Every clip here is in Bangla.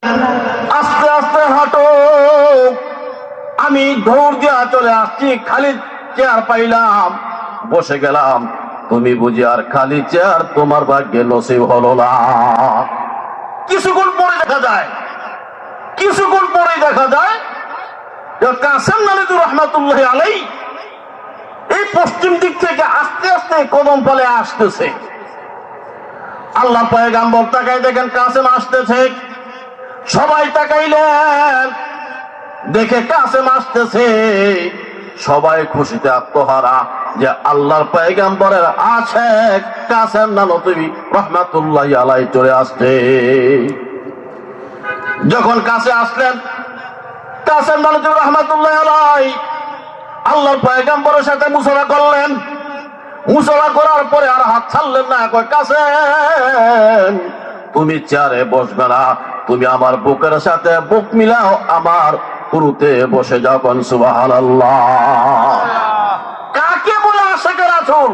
আস্তে আস্তে হাঁটো। আমি দৌড় দিয়া চলে আসছি, খালি চেয়ার পাইলাম, বসে গেলাম। তুমি বুঝি আর খালি চেয়ার তোমার ভাগ্যে নসিব হলো না। কিছুক্ষণ পরে দেখা যায় কাসেম নানুতুবি রহমাতুল্লাহ আলাইহি এই পশ্চিম দিক থেকে আস্তে আস্তে কদম ফলে আসতেছে। আল্লাহ পয়গম্বর তাকায় দেখেন কাসেম আসতেছে। সবাই তাকাইলেন, দেখে কাসেম আসতেছে। সবাই খুশিতে আত্মহারা যে আল্লাহর পয়গম্বরের আশেক কাসেম নানুতুবি রহমাতুল্লাহ আলাইহি চলে আসছে। যখন কাছে আসলেন কাসেম নানুতুবি রহমাতুল্লাহ আলাইহি আল্লাহর পয়গম্বরের সাথে মুসাফা করলেন। মুসাফা করার পরে আর হাত ছাড়লেন না। কয় কাসেম, তুমি চেয়ারে বসবে না, তুমি আমার বুকের সাথে বুক মিলাও, আমার কুরুতে বসে যাও। সুবহানাল্লাহ। কাকে বলে আশিকে রাসূল?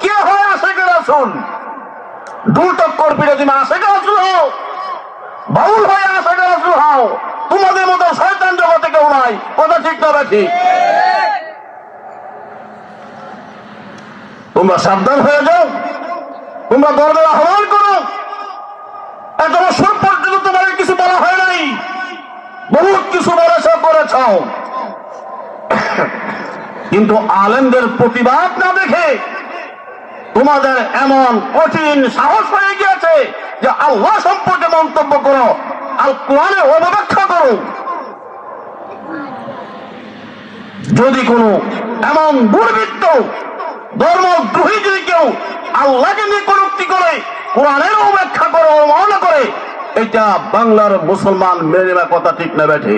কে হয় আশিকে রাসূল? দুল টক্কর পিড়ে তুমি আশিকে রাসূল হও, বাউল হয়ে আশিকে রাসূল হও। তোমাদের মতো শয়তান জগতে কেউ নাই। কথা ঠিক না ঠিক? তোমরা সাবধান হয়ে যাও, তোমরা দরদের আহ্বান করো। এত বছর পর্যন্ত তোমাদের কিছু বলা হয় নাই, বহুত কিছু বলেছ করেছ, কিন্তু আলেমদের প্রতিবাদ না দেখে তোমাদের এমন কঠিন সাহস হয়ে গিয়েছে যে আল্লাহ সম্পর্কে মন্তব্য করো, আল কোরআনের অবব্যাখ্যা করো। যদি কোনো এমন দুর্বৃত্ত ধর্মদ্রোহী যদি কেউ আল্লাহকে নিয়ে কটূক্তি করে, কোরআনের অবব্যাখ্যা করে, অবমাননা করে, এটা বাংলার মুসলমান মেনে নেওয়ার কথা ঠিক না বেঠে?